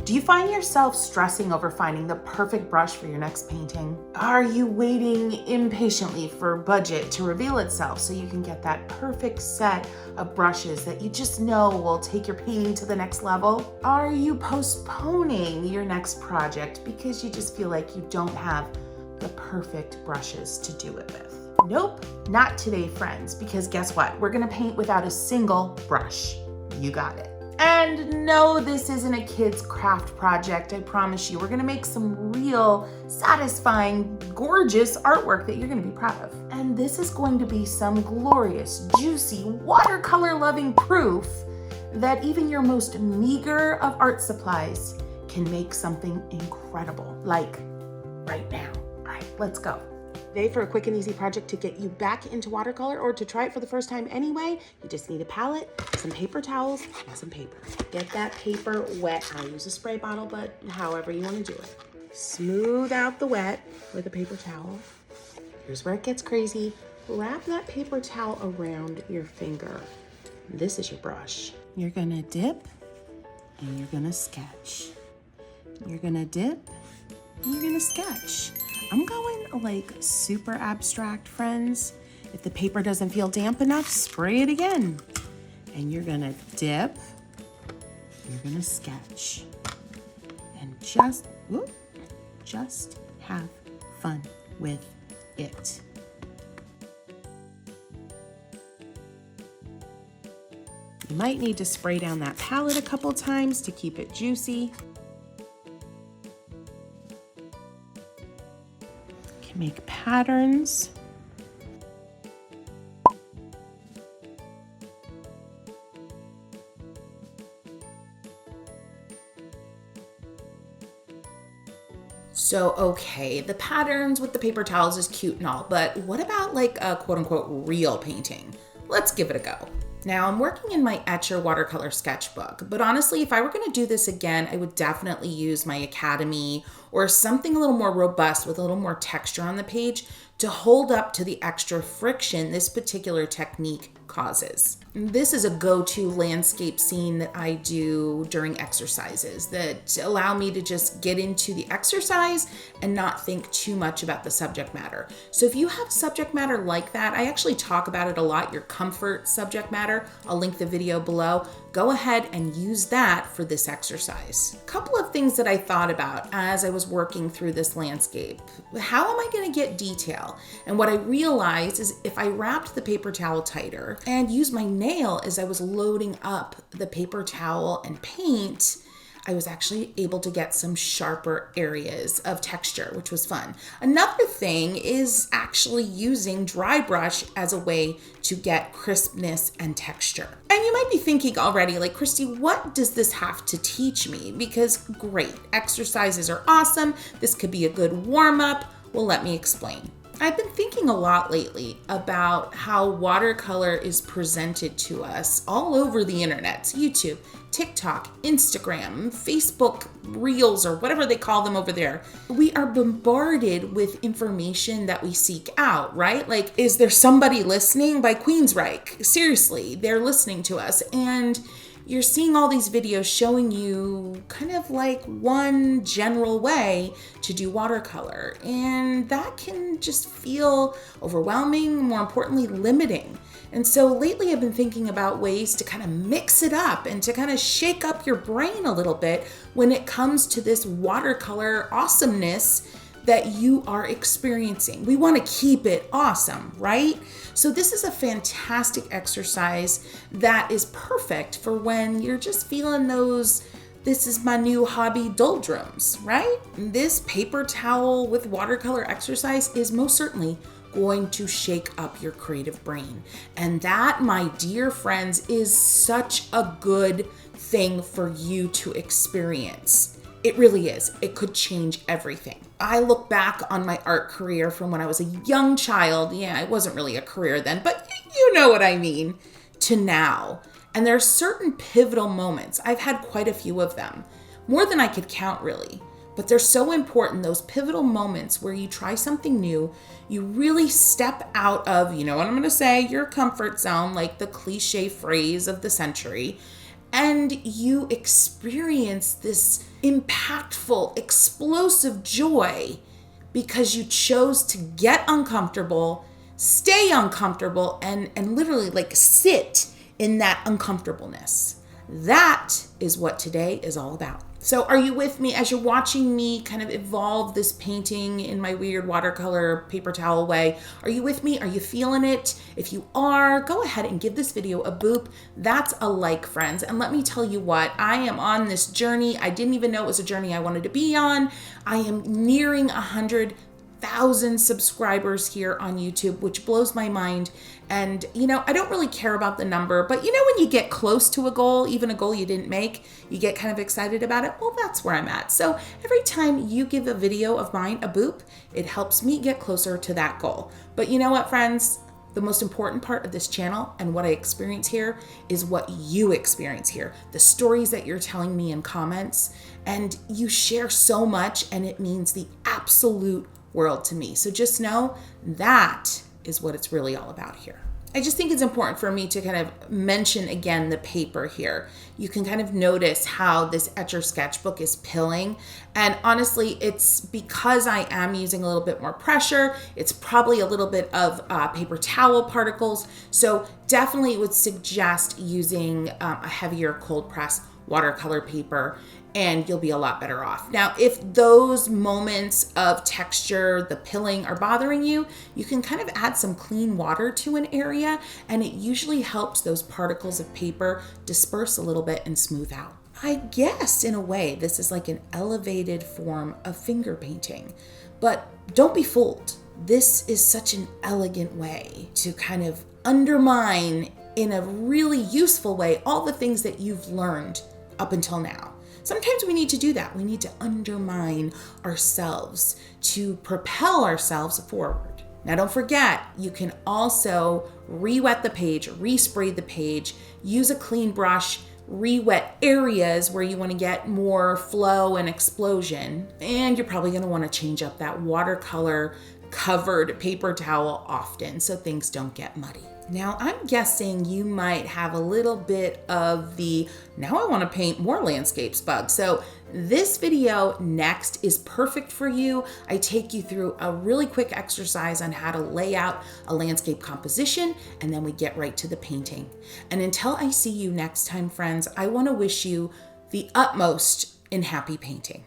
Do you find yourself stressing over finding the perfect brush for your next painting? Are you waiting impatiently for budget to reveal itself so you can get that perfect set of brushes that you just know will take your painting to the next level? Are you postponing your next project because you just feel like you don't have the perfect brushes to do it with? Nope, not today, friends, because guess what? We're gonna paint without a single brush. You got it. And no, this isn't a kid's craft project, I promise you. We're gonna make some real, satisfying, gorgeous artwork that you're gonna be proud of. And this is going to be some glorious, juicy, watercolor-loving proof that even your most meager of art supplies can make something incredible, like right now. All right, let's go. Today, for a quick and easy project to get you back into watercolor or to try it for the first time anyway, you just need a palette, some paper towels, and some paper. Get that paper wet. I'll use a spray bottle, but however you want to do it. Smooth out the wet with a paper towel. Here's where it gets crazy. Wrap that paper towel around your finger. This is your brush. You're gonna dip and you're gonna sketch. You're gonna dip and you're gonna sketch. I'm going like super abstract, friends. If the paper doesn't feel damp enough, spray it again. And you're gonna dip, you're gonna sketch. And just have fun with it. You might need to spray down that palette a couple times to keep it juicy. Make patterns. So, okay, the patterns with the paper towels is cute and all, but what about like a quote unquote real painting? Let's give it a go. Now, I'm working in my Etchr watercolor sketchbook, but honestly, if I were gonna do this again, I would definitely use my Academy or something a little more robust with a little more texture on the page to hold up to the extra friction this particular technique causes. This is a go-to landscape scene that I do during exercises that allow me to just get into the exercise and not think too much about the subject matter. So if you have subject matter like that, I actually talk about it a lot, your comfort subject matter. I'll link the video below. Go ahead and use that for this exercise. A couple of things that I thought about as I was working through this landscape. How am I gonna get detail? And what I realized is if I wrapped the paper towel tighter and used my nail as I was loading up the paper towel and paint, I was actually able to get some sharper areas of texture, which was fun. Another thing is actually using dry brush as a way to get crispness and texture. And you might be thinking already, like, Christy, what does this have to teach me? Because great, exercises are awesome. This could be a good warm-up. Well, let me explain. I've been thinking a lot lately about how watercolor is presented to us all over the internet, YouTube, TikTok, Instagram, Facebook Reels, or whatever they call them over there. We are bombarded with information that we seek out, right? Like, is there somebody listening by Queensryche? Seriously, they're listening to us. And you're seeing all these videos showing you kind of like one general way to do watercolor. And that can just feel overwhelming, more importantly, limiting. And so lately I've been thinking about ways to kind of mix it up and to kind of shake up your brain a little bit when it comes to this watercolor awesomeness that you are experiencing. We want to keep it awesome, right? So this is a fantastic exercise that is perfect for when you're just feeling those, this is my new hobby doldrums, right? This paper towel with watercolor exercise is most certainly going to shake up your creative brain. And that, my dear friends, is such a good thing for you to experience. It really is. It could change everything. I look back on my art career from when I was a young child. Yeah, it wasn't really a career then, but you know what I mean, to now. And there are certain pivotal moments. I've had quite a few of them, more than I could count really. But they're so important, those pivotal moments where you try something new, you really step out of, you know what I'm gonna say, your comfort zone, like the cliche phrase of the century, and you experience this impactful, explosive joy because you chose to get uncomfortable, stay uncomfortable, and literally like sit in that uncomfortableness. That is what today is all about. So are you with me as you're watching me kind of evolve this painting in my weird watercolor paper towel way? Are you with me? Are you feeling it? If you are, go ahead and give this video a boop. That's a like, friends. And let me tell you what, I am on this journey. I didn't even know it was a journey I wanted to be on. I am nearing 100,000 subscribers here on YouTube, which blows my mind. And, you know, I don't really care about the number, but you know, when you get close to a goal, even a goal you didn't make, you get kind of excited about it. Well, that's where I'm at. So every time you give a video of mine a boop, it helps me get closer to that goal. But you know what, friends? The most important part of this channel and what I experience here is what you experience here. The stories that you're telling me in comments, and you share so much, and it means the absolute world to me. So just know that is what it's really all about here. I just think it's important for me to kind of mention again the paper here. You can kind of notice how this Etchr Sketchbook is pilling. And honestly, it's because I am using a little bit more pressure. It's probably a little bit of paper towel particles. So definitely would suggest using a heavier cold press watercolor paper, and you'll be a lot better off. Now, if those moments of texture, the pilling are bothering you, you can kind of add some clean water to an area, and it usually helps those particles of paper disperse a little bit and smooth out. I guess in a way, this is like an elevated form of finger painting, but don't be fooled. This is such an elegant way to kind of undermine in a really useful way all the things that you've learned up until now. Sometimes we need to do that. We need to undermine ourselves to propel ourselves forward. Now, don't forget, you can also re-wet the page, respray the page, use a clean brush, re-wet areas where you want to get more flow and explosion. And you're probably going to want to change up that watercolor covered paper towel often so things don't get muddy. Now, I'm guessing you might have a little bit of the, now I want to paint more landscapes bug. So this video next is perfect for you. I take you through a really quick exercise on how to lay out a landscape composition, and then we get right to the painting. And until I see you next time, friends, I want to wish you the utmost in happy painting.